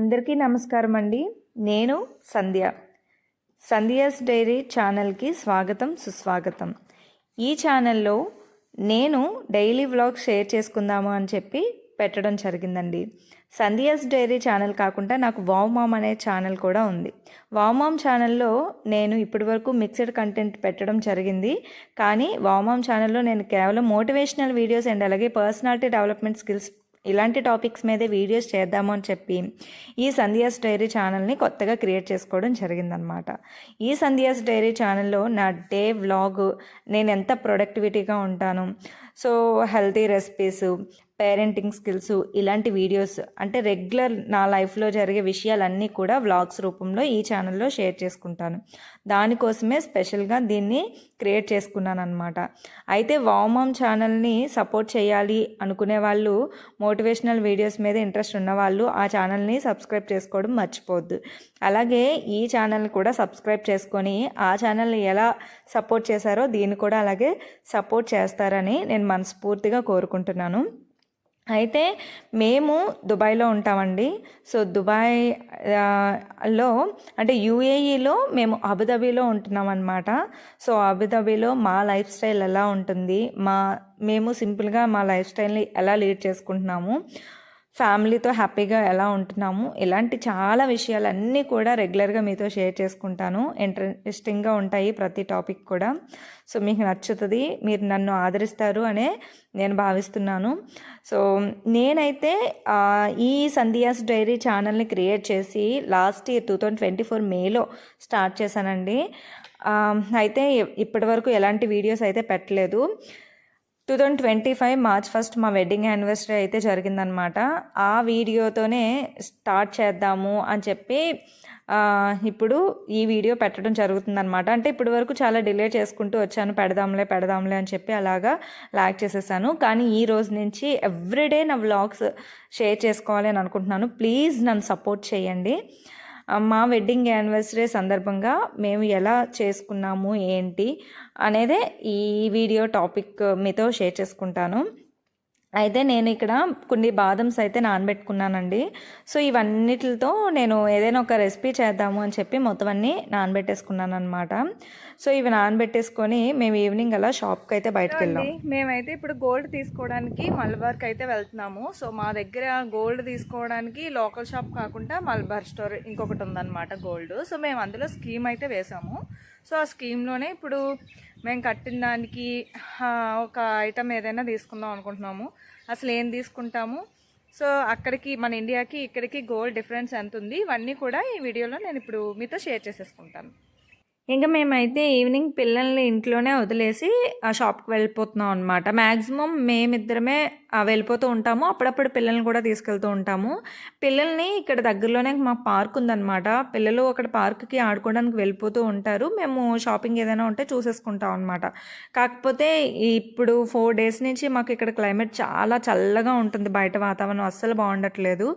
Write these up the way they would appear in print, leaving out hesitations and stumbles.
అందరికీ నమస్కారం అండి. నేను సంధ్యాస్ డైరీ ఛానల్కి స్వాగతం సుస్వాగతం. ఈ ఛానల్లో నేను డైలీ వ్లాగ్ షేర్ చేసుకుందాము అని చెప్పి పెట్టడం జరిగిందండి. సంధ్యాస్ డైరీ ఛానల్ కాకుండా నాకు వావ్ మామ్ అనే ఛానల్ కూడా ఉంది. వావ్ మామ్ ఛానల్లో నేను ఇప్పటి వరకు మిక్స్డ్ కంటెంట్ పెట్టడం జరిగింది. కానీ వావ్ మామ్ ఛానల్లో నేను కేవలం మోటివేషనల్ వీడియోస్ అండ్ అలాగే పర్సనాలిటీ డెవలప్మెంట్ స్కిల్స్ ఇలాంటి టాపిక్స్ మీదే వీడియోస్ చేద్దాము అని చెప్పి ఈ సంధ్యాస్ డైరీ ఛానల్ని కొత్తగా క్రియేట్ చేసుకోవడం జరిగిందనమాట. ఈ సంధ్యాస్ డైరీ ఛానల్లో నా డే వ్లాగ్, నేను ఎంత ప్రొడక్టివిటీగా ఉంటాను, so healthy recipes, parenting skills, ఇలాంటి వీడియోస్ అంటే రెగ్యులర్ నా లైఫ్లో జరిగే విషయాలన్నీ కూడా వ్లాగ్స్ రూపంలో ఈ ఛానల్లో షేర్ చేసుకుంటాను. దానికోసమే స్పెషల్గా దీన్ని క్రియేట్ చేసుకున్నాను అనమాట. అయితే వావ్ మామ్ ఛానల్ని సపోర్ట్ చేయాలి అనుకునే వాళ్ళు, మోటివేషనల్ వీడియోస్ మీద ఇంట్రెస్ట్ ఉన్నవాళ్ళు ఆ ఛానల్ని సబ్స్క్రైబ్ చేసుకోవడం మర్చిపోవద్దు. అలాగే ఈ ఛానల్ని కూడా సబ్స్క్రైబ్ చేసుకొని ఆ ఛానల్ని ఎలా సపోర్ట్ చేశారో దీన్ని కూడా అలాగే సపోర్ట్ చేస్తారని నేను మనస్ఫూర్తిగా కోరుకుంటున్నాను. అయితే మేము దుబాయ్లో ఉంటామండి. సో దుబాయ్లో అంటే యూఏఈలో మేము అబుదాబీలో ఉంటున్నాం అనమాట. సో అబుదాబీలో మా లైఫ్ స్టైల్ ఎలా ఉంటుంది, మేము సింపుల్గా మా లైఫ్ స్టైల్ని ఎలా లీడ్ చేసుకుంటున్నాము, ఫ్యామిలీతో హ్యాపీగా ఎలా ఉంటున్నాము, ఇలాంటి చాలా విషయాలన్నీ కూడా రెగ్యులర్గా మీతో షేర్ చేసుకుంటాను. ఇంట్రెస్టింగ్గా ఉంటాయి ప్రతి టాపిక్ కూడా. సో మీకు నచ్చుతుంది, మీరు నన్ను ఆదరిస్తారు అనే నేను భావిస్తున్నాను. సో నేనైతే ఈ సంధ్యాస్ డైరీ ఛానల్ని క్రియేట్ చేసి లాస్ట్ ఇయర్ 2024 మేలో స్టార్ట్ చేశానండి. అయితే ఇప్పటి వరకు ఎలాంటి వీడియోస్ అయితే పెట్టలేదు. 2025 మార్చ్ 1 మా వెడ్డింగ్ యానివర్సరీ అయితే జరిగిందనమాట. ఆ వీడియోతోనే స్టార్ట్ చేద్దాము అని చెప్పి ఇప్పుడు ఈ వీడియో పెట్టడం జరుగుతుందనమాట. అంటే ఇప్పటి వరకు చాలా డిలే చేసుకుంటూ వచ్చాను, పెడదాంలే అని చెప్పి అలాగా లాగ్ చేసేసాను. కానీ ఈ రోజు నుంచి ఎవ్రీడే నా వ్లాగ్స్ షేర్ చేసుకోవాలి అని అనుకుంటున్నాను. ప్లీజ్ నన్ను సపోర్ట్ చేయండి. మా వెడ్డింగ్ యానివర్సరీ సందర్భంగా మేము ఎలా చేసుకున్నాము ఏంటి అనేదే ఈ వీడియో టాపిక్ మీతో షేర్ చేసుకుంటాను. అయితే నేను ఇక్కడ కొన్ని బాదమ్స్ అయితే నానబెట్టుకున్నానండి. సో ఇవన్నిటితో నేను ఏదైనా ఒక రెసిపీ చేద్దాము అని చెప్పి మొత్తం అన్నీ నానబెట్టేసుకున్నాను అనమాట. సో ఇవి నానబెట్టేసుకొని మేము ఈవినింగ్ అలా షాప్కి అయితే బయటకు వెళ్ళాం. మేమైతే ఇప్పుడు గోల్డ్ తీసుకోవడానికి మలబార్కి అయితే వెళ్తున్నాము. సో మా దగ్గర గోల్డ్ తీసుకోవడానికి లోకల్ షాప్ కాకుండా మలబార్ స్టోర్ ఇంకొకటి ఉందన్నమాట గోల్డ్. సో మేము అందులో స్కీమ్ అయితే వేసాము. సో ఆ స్కీమ్లోనే ఇప్పుడు మేము కట్టిన దానికి ఒక ఐటమ్ ఏదైనా తీసుకుందాం అనుకుంటున్నాము. అసలు ఏం తీసుకుంటాము, సో అక్కడికి మన ఇండియాకి ఇక్కడికి గోల్డ్ డిఫరెన్స్ ఎంత ఉంది, ఇవన్నీ కూడా ఈ వీడియోలో నేను ఇప్పుడు మీతో షేర్ చేసేసుకుంటాను. ఇంకా మేమైతే ఈవినింగ్ పిల్లల్ని ఇంట్లోనే వదిలేసి ఆ షాప్కి వెళ్ళిపోతున్నాం అనమాట. మ్యాక్సిమం మేమిద్దరమే వెళ్ళిపోతూ ఉంటాము, అప్పుడప్పుడు పిల్లల్ని కూడా తీసుకెళ్తూ ఉంటాము. పిల్లల్ని ఇక్కడ దగ్గరలోనే మాకు పార్క్ ఉందన్నమాట. పిల్లలు అక్కడ పార్క్కి ఆడుకోవడానికి వెళ్ళిపోతూ ఉంటారు. మేము షాపింగ్ ఏదైనా ఉంటే చూసేసుకుంటాం అనమాట. కాకపోతే ఇప్పుడు 4 days నుంచి మాకు ఇక్కడ క్లైమేట్ చాలా చల్లగా ఉంటుంది, బయట వాతావరణం అస్సలు బాగుండట్లేదు.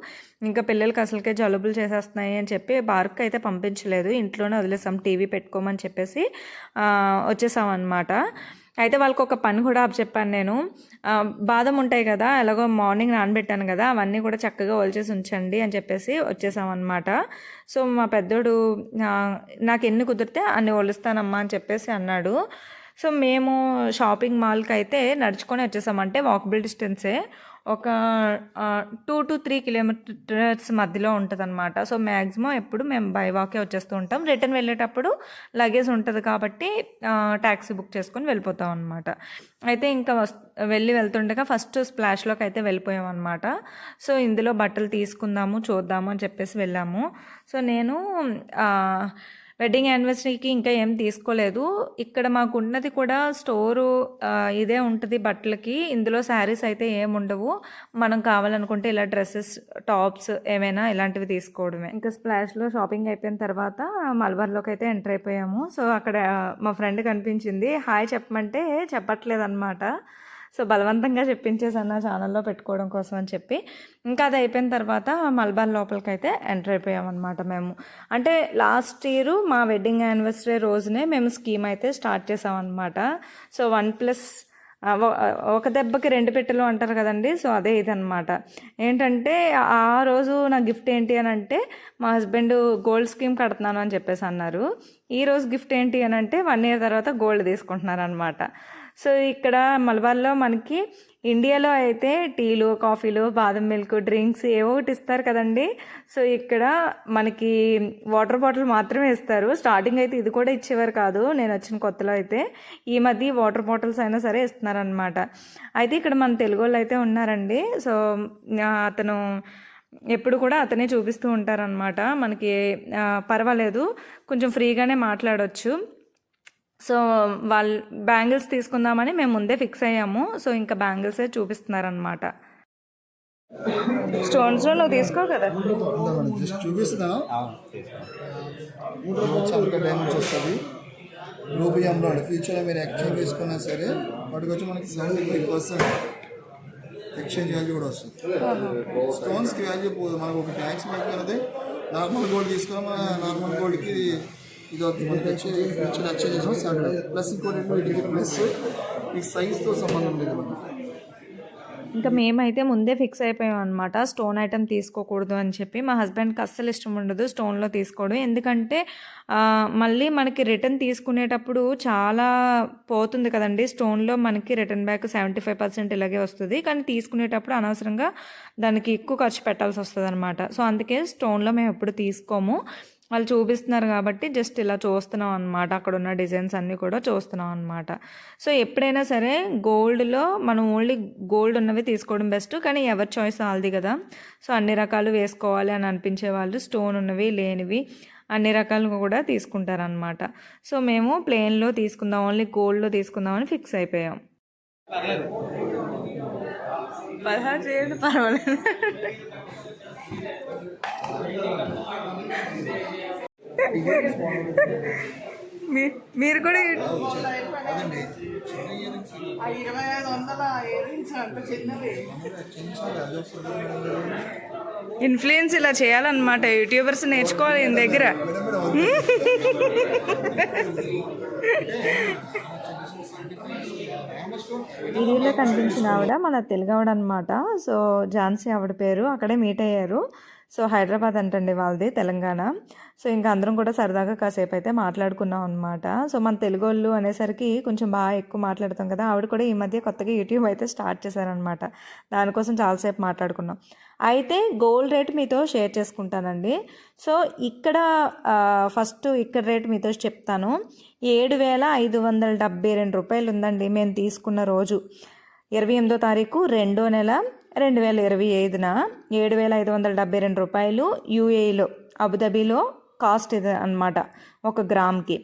ఇంకా పిల్లలకి అసలుకే జలుబులు చేసేస్తున్నాయి అని చెప్పి పార్క్ అయితే పంపించలేదు, ఇంట్లోనే వదిలేసాం. టీవీ పెట్టుకోమని చెప్పేసి వచ్చేసాం అనమాట. అయితే వాళ్ళకి ఒక పని కూడా చెప్పాను నేను. బాదం ఉంటాయి కదా, ఎలాగో మార్నింగ్ నానబెట్టాను కదా, అవన్నీ కూడా చక్కగా ఒలిచేసి ఉంచండి అని చెప్పేసి వచ్చేసామన్నమాట. సో మా పెద్దోడు నాకు ఎన్ని కుదిరితే అన్ని ఒలుస్తానమ్మా అని చెప్పేసి అన్నాడు. సో మేము షాపింగ్ మాల్కి అయితే నడుచుకొని వచ్చేసామంటే వాకబుల్ డిస్టెన్సే, ఒక 2 to 3 kilometers మధ్యలో ఉంటుంది అనమాట. సో మ్యాక్సిమం ఎప్పుడు మేము బై వాకే వచ్చేస్తూ ఉంటాం. రిటర్న్ వెళ్ళేటప్పుడు లగేజ్ ఉంటుంది కాబట్టి ట్యాక్సీ బుక్ చేసుకొని వెళ్ళిపోతాం అనమాట. అయితే ఇంకా వెళ్తుండగా ఫస్ట్ స్ప్లాష్లోకి అయితే వెళ్ళిపోయాం అనమాట. సో ఇందులో బట్టలు తీసుకుందాము చూద్దాము అని చెప్పేసి వెళ్ళాము. సో నేను వెడ్డింగ్ యానివర్సరీకి ఇంకా ఏం తీసుకోలేదు. ఇక్కడ మాకు ఉన్నది కూడా స్టోరు ఇదే ఉంటుంది బట్టలకి. ఇందులో శారీస్ అయితే ఏముండవు. మనం కావాలనుకుంటే ఇలా డ్రెస్సెస్, టాప్స్ ఏమైనా ఇలాంటివి తీసుకోవడమే. ఇంకా స్ప్లాష్లో షాపింగ్ అయిపోయిన తర్వాత మలబార్లోకి అయితే ఎంటర్ అయిపోయాము. సో అక్కడ మా ఫ్రెండ్ కనిపించింది, హాయ్ చెప్పమంటే చెప్పట్లేదు అనమాట. సో బలవంతంగా చెప్పించేసాను నా ఛానల్లో పెట్టుకోవడం కోసం అని చెప్పి. ఇంకా అది అయిపోయిన తర్వాత మలబార్ లోపలికి అయితే ఎంటర్ అయిపోయామన్నమాట మేము. అంటే లాస్ట్ ఇయర్ మా వెడ్డింగ్ యానివర్సరీ రోజునే మేము స్కీమ్ అయితే స్టార్ట్ చేసామన్నమాట. సో 1+ ఒక దెబ్బకి రెండు పెట్టెలు అంటారు కదండి. సో అదే ఇదనమాట. ఏంటంటే ఆ రోజు నా గిఫ్ట్ ఏంటి అని అంటే మా హస్బెండ్ గోల్డ్ స్కీమ్ కడుతున్నాను అని చెప్పేసి అన్నారు. ఈరోజు గిఫ్ట్ ఏంటి అని అంటే 1 year తర్వాత గోల్డ్ తీసుకుంటున్నారు అనమాట. సో ఇక్కడ మలబార్లో మనకి ఇండియాలో అయితే టీలు, కాఫీలు, బాదం మిల్క్, డ్రింక్స్ ఏవో ఒకటి ఇస్తారు కదండి. సో ఇక్కడ మనకి వాటర్ బాటిల్ మాత్రమే ఇస్తారు. స్టార్టింగ్ అయితే ఇది కూడా ఇచ్చేవారు కాదు నేను వచ్చిన కొత్తలో అయితే. ఈ మధ్య వాటర్ బాటిల్స్ అయినా సరే ఇస్తున్నారనమాట. అయితే ఇక్కడ మన తెలుగు వాళ్ళు అయితే ఉన్నారండి. సో అతను ఎప్పుడు కూడా అతనే చూపిస్తూ ఉంటారనమాట. మనకి పర్వాలేదు, కొంచెం ఫ్రీగానే మాట్లాడవచ్చు. సో వాళ్ళు బ్యాంగిల్స్ తీసుకుందామని మేము ముందే ఫిక్స్ అయ్యాము. సో ఇంకా బ్యాంగిల్సే చూపిస్తున్నారనమాట. స్టోన్స్లో నువ్వు తీసుకో కదా, జస్ట్ చూపిస్తున్నాను. చాలా డ్యామేజ్ వస్తుంది. రూబియంలో ఫ్యూచర్లో మీరు ఎక్స్చేంజ్ చేసుకున్నా సరే వాటికి వచ్చి మనకి 75% ఎక్స్చేంజ్ వాల్యూ కూడా వస్తుంది. స్టోన్స్కి వాల్యూ పోదు. మనకు ఒక ట్యాక్స్ పెట్టుకున్నది నార్మల్ గోల్డ్ తీసుకున్నా మన నార్మల్ గోల్డ్కి ఇది వద్దు. మనకి ఎక్స్చేంజ్ చేసాం 70 ప్లస్ ఇంకోటి వీటికి ప్లస్ ఈ సైజ్తో సంబంధం లేదు మనకి. ఇంకా మేమైతే ముందే ఫిక్స్ అయిపోయాం అనమాట. స్టోన్ ఐటెం తీసుకోకూడదు అని చెప్పి. మా హస్బెండ్కి అస్సలు ఇష్టం ఉండదు స్టోన్లో తీసుకోవడం. ఎందుకంటే మళ్ళీ మనకి రిటర్న్ తీసుకునేటప్పుడు చాలా పోతుంది కదండి. స్టోన్లో మనకి రిటర్న్ బ్యాక్ 75% ఇలాగే వస్తుంది. కానీ తీసుకునేటప్పుడు అనవసరంగా దానికి ఎక్కువ ఖర్చు పెట్టాల్సి వస్తుంది అనమాట. సో అందుకే స్టోన్లో మేము ఎప్పుడు తీసుకోము. వాళ్ళు చూపిస్తున్నారు కాబట్టి జస్ట్ ఇలా చూస్తున్నాం అనమాట. అక్కడ ఉన్న డిజైన్స్ అన్నీ కూడా చూస్తున్నాం అనమాట. సో ఎప్పుడైనా సరే గోల్డ్లో మనం ఓన్లీ గోల్డ్ ఉన్నవి తీసుకోవడం బెస్ట్. కానీ ఎవరి చాయిస్ వాళ్ళది కదా. సో అన్ని రకాలు వేసుకోవాలి అని అనిపించే వాళ్ళు స్టోన్ ఉన్నవి లేనివి అన్ని రకాలుగా కూడా తీసుకుంటారనమాట. సో మేము ప్లెయిన్లో తీసుకుందాం, ఓన్లీ గోల్డ్లో తీసుకుందామని ఫిక్స్ అయిపోయాం. 16 చేయండి పర్వాలేదు. మీరు కూడా ఇన్ఫ్లుయెన్స్ ఇలా చేయాలన్నమాట. యూట్యూబర్స్ నేర్చుకోవాలి ఈయన దగ్గర. వీడియోలో కనిపించిన ఆవిడ మన తెలుగు ఆవిడ అనమాట. సో ఝాన్సీ ఆవిడ పేరు. అక్కడే మీట్ అయ్యారు. సో హైదరాబాద్ అంటండి వాళ్ళది, తెలంగాణ. సో ఇంకా అందరం కూడా సరదాగా కాసేపు అయితే మాట్లాడుకున్నాం అనమాట. సో మన తెలుగు వాళ్ళు అనేసరికి కొంచెం బాగా ఎక్కువ మాట్లాడతాం కదా. ఆవిడ కూడా ఈ మధ్య కొత్తగా యూట్యూబ్ అయితే స్టార్ట్ చేశారనమాట. దానికోసం చాలాసేపు మాట్లాడుకున్నాం. అయితే గోల్డ్ రేట్ మీతో షేర్ చేసుకుంటానండి. సో ఇక్కడ ఫస్ట్ ఇక్కడ రేట్ మీతో చెప్తాను. 7,572 రూపాయలు ఉందండి మేము తీసుకున్న రోజు. 28వ తారీఖు 2వ నెల 2025న 7,572 రూపాయలు యూఏఈలో అబుదాబీలో కాస్ట్ ఇది అనమాట 1 గ్రామ్కి.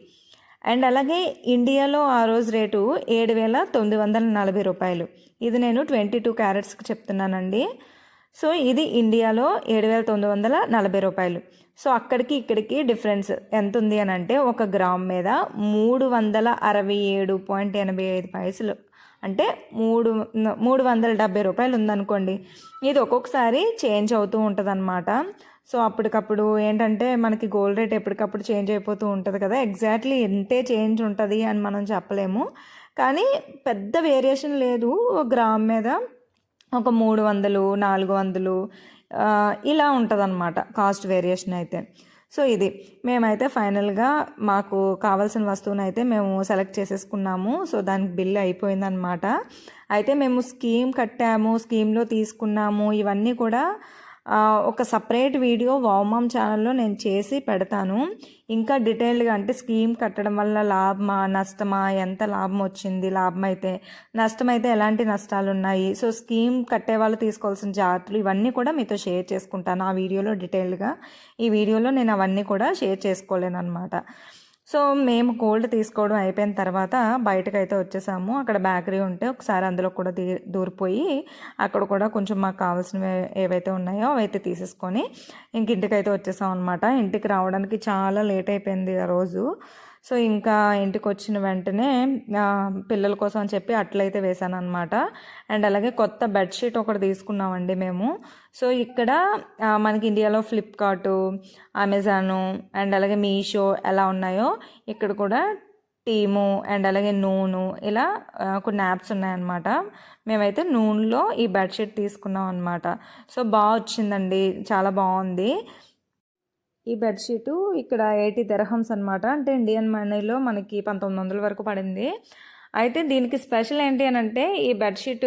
అండ్ అలాగే ఇండియాలో ఆ రోజు రేటు 7,940 రూపాయలు. ఇది నేను 22 క్యారెట్స్కి చెప్తున్నానండి. సో ఇది ఇండియాలో 7,940 రూపాయలు. సో అక్కడికి ఇక్కడికి డిఫరెన్స్ ఎంత ఉంది అని అంటే 1 గ్రామ్ మీద 367.85 పైసలు, అంటే 370 రూపాయలు ఉందనుకోండి. ఇది ఒక్కొక్కసారి చేంజ్ అవుతూ ఉంటుంది అనమాట. సో అప్పటికప్పుడు ఏంటంటే మనకి గోల్డ్ రేట్ ఎప్పటికప్పుడు చేంజ్ అయిపోతూ ఉంటుంది కదా. ఎగ్జాక్ట్లీ ఎంతే చేంజ్ ఉంటుంది అని మనం చెప్పలేము. కానీ పెద్ద వేరియేషన్ లేదు. గ్రామ్ మీద ఒక 300, 400 ఇలా ఉంటుంది అనమాట కాస్ట్ వేరియేషన్ అయితే. సో ఇది మేమైతే ఫైనల్గా మాకు కావాల్సిన వస్తువుని అయితే మేము సెలెక్ట్ చేసేసుకున్నాము. సో దానికి బిల్ అయిపోయిందనమాట. అయితే మేము స్కీమ్ కట్టాము, స్కీమ్లో తీసుకున్నాము. ఇవన్నీ కూడా ఒక సపరేట్ వీడియో వామామ్ ఛానల్లో నేను చేసి పెడతాను. ఇంకా డీటెయిల్డ్గా అంటే స్కీమ్ కట్టడం వల్ల లాభమా నష్టమా, ఎంత లాభం వచ్చింది, లాభం అయితే నష్టం అయితే ఎలాంటి నష్టాలు ఉన్నాయి, సో స్కీమ్ కట్టే వాళ్ళు తీసుకోవాల్సిన జాగ్రత్తలు ఇవన్నీ కూడా మీతో షేర్ చేసుకుంటాను ఆ వీడియోలో డీటెయిల్డ్గా. ఈ వీడియోలో నేను అవన్నీ కూడా షేర్ చేసుకోలేను అనమాట. సో మేము గోల్డ్ తీసుకోవడం అయిపోయిన తర్వాత బయటకైతే వచ్చేసాము. అక్కడ బేకరీ ఉంటే ఒకసారి అందులో కూడా దూరిపోయి అక్కడ కూడా కొంచెం మాకు కావాల్సినవి ఏవైతే ఉన్నాయో అవైతే తీసేసుకొని ఇంక ఇంటికైతే వచ్చేసాం అనమాట. ఇంటికి రావడానికి చాలా లేట్ అయిపోయింది ఆ రోజు. సో ఇంకా ఇంటికి వచ్చిన వెంటనే పిల్లల కోసం అని చెప్పి అట్లయితే వేసాను అనమాట. అండ్ అలాగే కొత్త బెడ్షీట్ ఒకటి తీసుకున్నామండి మేము. సో ఇక్కడ మనకి ఇండియాలో ఫ్లిప్కార్టు, అమెజాను అండ్ అలాగే మీషో ఎలా ఉన్నాయో ఇక్కడ కూడా టీము అండ్ అలాగే నూనె ఇలా కొన్ని యాప్స్ ఉన్నాయన్నమాట. మేమైతే నూనెలో ఈ బెడ్షీట్ తీసుకున్నాం అనమాట. సో బాగా వచ్చిందండి, చాలా బాగుంది. ఈ బెడ్షీటు ఇక్కడ 80 దర్హమ్స్ అనమాట, అంటే ఇండియన్ మనీలో మనకి 1900 వరకు పడింది. అయితే దీనికి స్పెషల్ ఏంటి అని అంటే ఈ బెడ్షీట్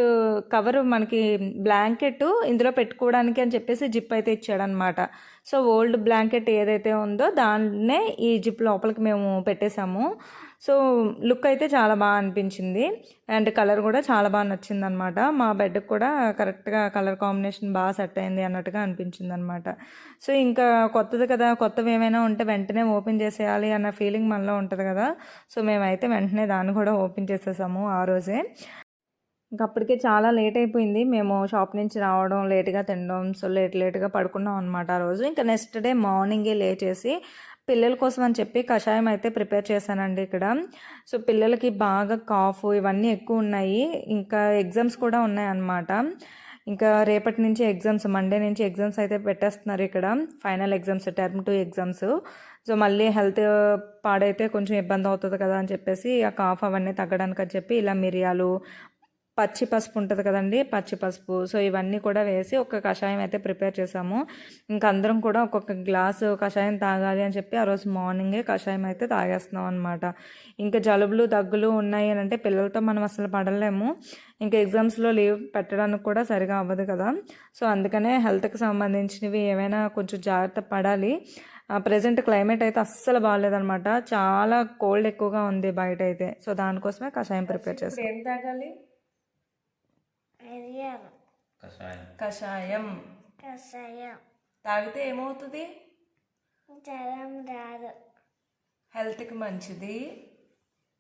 కవర్ మనకి బ్లాంకెట్ ఇందులో పెట్టుకోవడానికి అని చెప్పేసి జిప్ అయితే ఇచ్చాడనమాట. సో ఓల్డ్ బ్లాంకెట్ ఏదైతే ఉందో దాన్నే ఈ జిప్ లోపలికి మేము పెట్టేశాము. సో లుక్ అయితే చాలా బాగా అనిపించింది అండ్ కలర్ కూడా చాలా బాగా నచ్చింది అనమాట. మా బెడ్కి కూడా కరెక్ట్గా కలర్ కాంబినేషన్ బాగా సెట్ అయింది అన్నట్టుగా అనిపించింది అనమాట. సో ఇంకా కొత్తది కదా, కొత్తవి ఏమైనా ఉంటే వెంటనే ఓపెన్ చేసేయాలి అన్న ఫీలింగ్ మనలో ఉంటుంది కదా. సో మేమైతే వెంటనే దాన్ని కూడా ఓపెన్ చేసేసాము ఆ రోజే. ఇంకా అప్పటికే చాలా లేట్ అయిపోయింది, మేము షాప్ నుంచి రావడం లేట్గా తినడం, సో లేట్గా పడుకున్నాం అనమాట ఆ రోజు. ఇంకా నెక్స్ట్ డే మార్నింగే లేచేసి పిల్లల కోసం అని చెప్పి కషాయం అయితే ప్రిపేర్ చేశానండి ఇక్కడ. సో పిల్లలకి బాగా కాఫ్ ఇవన్నీ ఎక్కువ ఉన్నాయి, ఇంకా ఎగ్జామ్స్ కూడా ఉన్నాయన్నమాట. ఇంకా రేపటి నుంచి ఎగ్జామ్స్, మండే నుంచి ఎగ్జామ్స్ అయితే పెట్టేస్తున్నారు ఇక్కడ, final exams, term 2 exams. So మళ్ళీ హెల్త్ పాడైతే కొంచెం ఇబ్బంది అవుతుంది కదా అని చెప్పేసి ఆ కాఫ్ అవన్నీ తగ్గడానికి అని చెప్పి ఇలా మిరియాలు, పచ్చి పసుపు ఉంటుంది కదండి, పచ్చి పసుపు, సో ఇవన్నీ కూడా వేసి ఒక కషాయం అయితే ప్రిపేర్ చేసాము. ఇంకా అందరం కూడా ఒక్కొక్క గ్లాసు కషాయం తాగాలి అని చెప్పి ఆ రోజు మార్నింగే కషాయం అయితే తాగేస్తున్నాం అనమాట. ఇంకా జలుబులు దగ్గులు ఉన్నాయి అని అంటే పిల్లలతో మనం అసలు పడలేము, ఇంకా ఎగ్జామ్స్లో లీవ్ పెట్టడానికి కూడా సరిగా అవ్వదు కదా. సో అందుకనే హెల్త్కి సంబంధించినవి ఏమైనా కొంచెం జాగ్రత్త పడాలి. ప్రజెంట్ క్లైమేట్ అయితే అస్సలు బాగాలేదనమాట, చాలా కోల్డ్ ఎక్కువగా ఉంది బయట అయితే. సో దానికోసమే కషాయం ప్రిపేర్ చేస్తాం. ఏం తాగాలి? కషాయం. తాగితే ఏమవుతుంది? జ్వరం రాదు, హెల్త్కి మంచిది,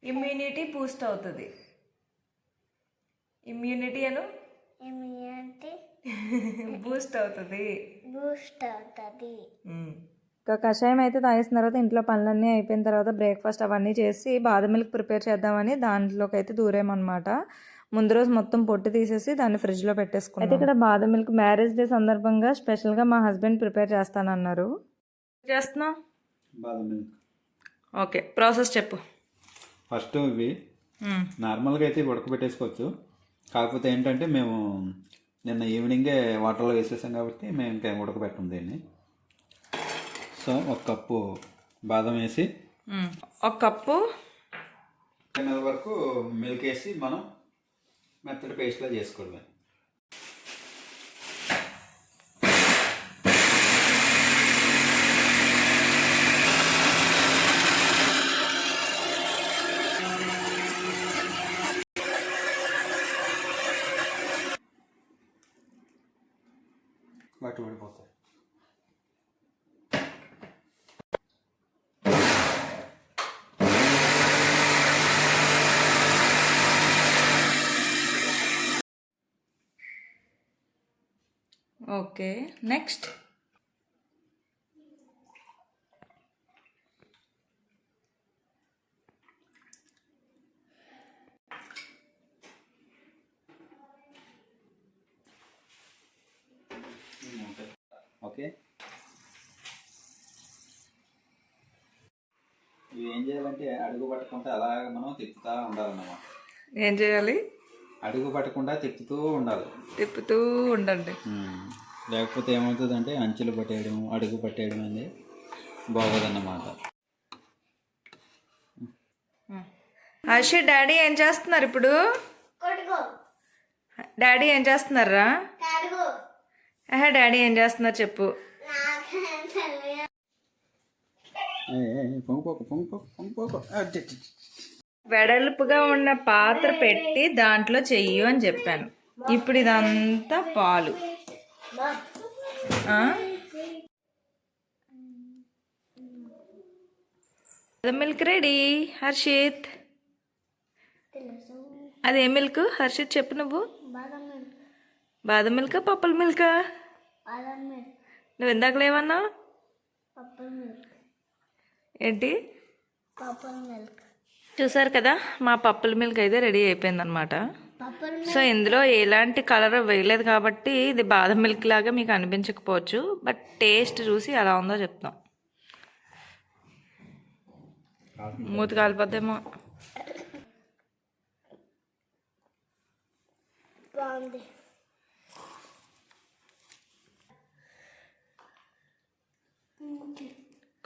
ఇమ్యూనిటీ బూస్ట్ అవుతుంది. ఇమ్యూనిటీ బూస్ట్ అవుతుంది. ఇంకా కషాయం అయితే తాగేసిన తర్వాత ఇంట్లో పనులన్నీ అయిపోయిన తర్వాత బ్రేక్ఫాస్ట్ అవన్నీ చేసి బాదం మిల్క్ ప్రిపేర్ చేద్దామని దాంట్లోకి అయితే దూరేమన్నమాట. ముందు రోజు మొత్తం పొట్టు తీసేసి దాన్ని ఫ్రిడ్జ్లో పెట్టేసుకున్నాం. అయితే ఇక్కడ బాదం మిల్క్ మ్యారేజ్ డే సందర్భంగా స్పెషల్గా మా హస్బెండ్ ప్రిపేర్ చేస్తానన్నారు. చేస్తున్నా బాదం మిల్క్. ఓకే, ప్రాసెస్ చెప్పు. ఫస్ట్ ఇవి నార్మల్గా అయితే ఉడకబెట్టేసుకోవచ్చు, కాకపోతే ఏంటంటే మేము నిన్న ఈవినింగే వాటర్లో వేసేసాం కాబట్టి మేము ఇంకా ఉడకబెట్టం దీన్ని. సో 1 కప్పు బాదం వేసి 1 కప్పు వరకు మిల్క్ వేసి మనం మెత్తటి పేస్ట్లా చేసుకోవడమే. వాటి పడిపోతాయి. ఓకే, నెక్స్ట్ ఓకే, ఇవి ఏం చేయాలంటే అడుగు పట్టకుండా అలాగ మనం తిప్పుతూ ఉండాలన్నమాట. ఏం చేయాలి? అడుగు పట్టకుండా తిప్పుతూ ఉండాలి, తిప్పుతూ ఉండండి. లేకపోతే ఏమవుతుందంటే అంచులు పట్టేయడం, అడుగు పట్టేయడం అనేది బాగోదన్నమాట. హర్షి, డాడీ ఏం చేస్తున్నారు ఇప్పుడు? డాడీ ఏం చేస్తున్నారా? డాడీ ఏం చేస్తున్నారు చెప్పు. వెడల్పుగా ఉన్న పాత్ర పెట్టి దాంట్లో చెయ్యు అని చెప్పాను. ఇప్పుడు ఇదంతా పాలు. Milk ready Harshit. అదే మిల్క్ హర్షిత్ చెప్పు నువ్వు. బాదం మిల్క్, పప్పుల మిల్క్. నువ్వు ఇందాక లేవన్నా ఏంటి? చూసారు కదా, మా పప్పుల మిల్క్ అయితే రెడీ అయిపోయిందనమాట. సో ఇందులో ఎలాంటి కలర్ వేయలేదు కాబట్టి ఇది బాదం మిల్క్ లాగా మీకు అనిపించకపోవచ్చు, బట్ టేస్ట్ చూసి ఎలా ఉందో చెప్తాం. మూతి కాలిపోద్దేమో. బాగుంది.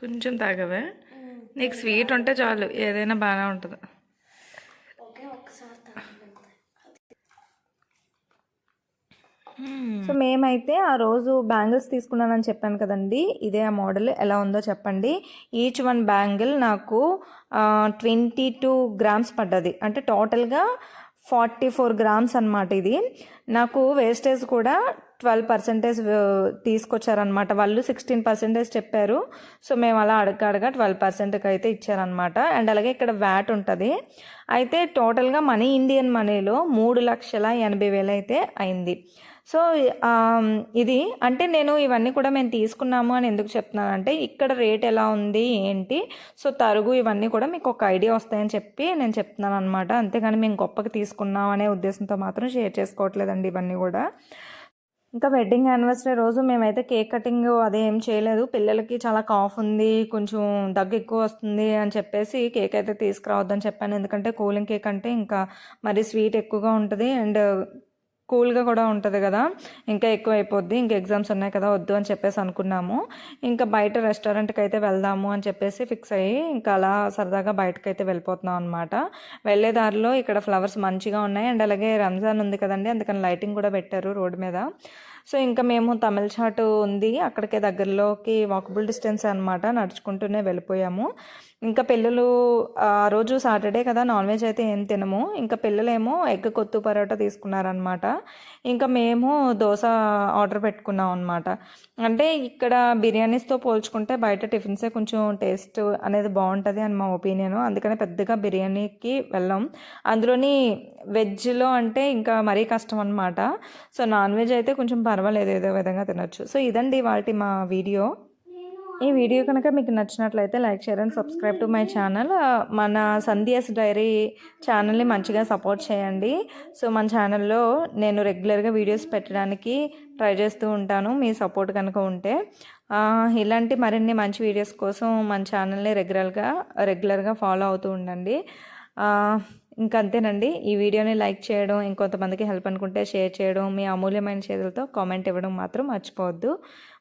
కొంచెం తాగవే, నీకు స్వీట్ ఉంటే చాలు, ఏదైనా బాగానే ఉంటుంది. ఓకే, ఒక్కసారి తాగండి. సో మేమైతే ఆ రోజు బ్యాంగిల్స్ తీసుకున్నానని చెప్పాను కదండి, ఇదే ఆ మోడల్. ఎలా ఉందో చెప్పండి. ఈచ్ వన్ బ్యాంగిల్ నాకు 22 గ్రామ్స్ పడ్డది, అంటే టోటల్గా 44 గ్రామ్స్ అనమాట. ఇది నాకు వేస్టేజ్ కూడా 12% తీసుకొచ్చారనమాట. వాళ్ళు 16% చెప్పారు. సో మేము అలా అడగ 12%కి అయితే ఇచ్చారనమాట. అండ్ అలాగే ఇక్కడ వ్యాట్ ఉంటుంది. అయితే టోటల్గా మనీ, ఇండియన్ మనీలో 3,80,000 అయితే అయింది. సో ఇది అంటే నేను ఇవన్నీ కూడా మేము తీసుకున్నాము అని ఎందుకు చెప్తున్నానంటే, ఇక్కడ రేట్ ఎలా ఉంది ఏంటి, సో తరుగు ఇవన్నీ కూడా మీకు ఒక ఐడియా వస్తాయని చెప్పి నేను చెప్తున్నాను అనమాట. అంతేగాని మేము గొప్పగా తీసుకున్నాం అనే ఉద్దేశంతో మాత్రం షేర్ చేసుకోవట్లేదండి ఇవన్నీ కూడా. ఇంకా వెడ్డింగ్ యానివర్సరీ రోజు మేమైతే కేక్ కటింగ్ అదేం చేయలేదు. పిల్లలకి చాలా కాఫ్ ఉంది, కొంచెం దగ్గు ఎక్కువ వస్తుంది అని చెప్పేసి కేక్ అయితే తీసుకురావద్దని చెప్పాను. ఎందుకంటే కూలింగ్ కేక్ అంటే ఇంకా మరి స్వీట్ ఎక్కువగా ఉంటుంది అండ్ కూల్గా కూడా ఉంటుంది కదా, ఇంకా ఎక్కువ అయిపోద్ది. ఇంకా ఎగ్జామ్స్ ఉన్నాయి కదా, వద్దు అని చెప్పేసి అనుకున్నాము. ఇంకా బయట రెస్టారెంట్కి అయితే వెళ్దాము అని చెప్పేసి ఫిక్స్ అయ్యి ఇంకా అలా సరదాగా బయటకు అయితే వెళ్ళిపోతున్నాం అనమాట. వెళ్ళే దారిలో ఇక్కడ ఫ్లవర్స్ మంచిగా ఉన్నాయి అండ్ అలాగే రంజాన్ ఉంది కదండి, అందుకని లైటింగ్ కూడా పెట్టారు రోడ్డు మీద. సో ఇంకా మేము తమిళ చాటు ఉంది అక్కడికే దగ్గరలోకి వాకబుల్ డిస్టెన్స్ అనమాట, నడుచుకుంటూనే వెళ్ళిపోయాము. ఇంకా పిల్లలు ఆ రోజు సాటర్డే కదా, నాన్ వెజ్ అయితే ఏం తినము. ఇంకా పిల్లలేమో ఎగ్ కొత్తు పరోటా తీసుకున్నారనమాట. ఇంకా మేము దోశ ఆర్డర్ పెట్టుకున్నాం అనమాట. అంటే ఇక్కడ బిర్యానీస్తో పోల్చుకుంటే బయట టిఫిన్సే కొంచెం టేస్ట్ అనేది బాగుంటుంది అని మా ఒపీనియన్. అందుకనే పెద్దగా బిర్యానీకి వెళ్ళాం. అందులోని వెజ్లో అంటే ఇంకా మరీ కష్టం అనమాట. సో నాన్ వెజ్ అయితే కొంచెం పర్వాలేదు, ఏదో విధంగా తినొచ్చు. సో ఇదండి వాటి మా వీడియో. ఈ వీడియో కనుక మీకు నచ్చినట్లయితే like, share and subscribe to my channel. మన సంధ్యాస్ డైరీ ఛానల్ని మంచిగా సపోర్ట్ చేయండి. సో మన ఛానల్లో నేను రెగ్యులర్గా వీడియోస్ పెట్టడానికి ట్రై చేస్తూ ఉంటాను, మీ సపోర్ట్ కనుక ఉంటే. ఇలాంటి మరిన్ని మంచి వీడియోస్ కోసం మన ఛానల్ని రెగ్యులర్గా ఫాలో అవుతూ ఉండండి. ఇంకా అంతేనండి. ఈ వీడియోని లైక్ చేయడం, ఇంకొంతమందికి హెల్ప్ అనుకుంటే షేర్ చేయడం, మీ అమూల్యమైన చేతులతో కామెంట్ ఇవ్వడం మాత్రం మర్చిపోవద్దు.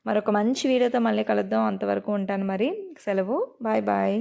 మరొక మంచి వీడియోతో మళ్ళీ కలుద్దాం. అంతవరకు ఉంటాను మరి, సెలవు. Bye bye.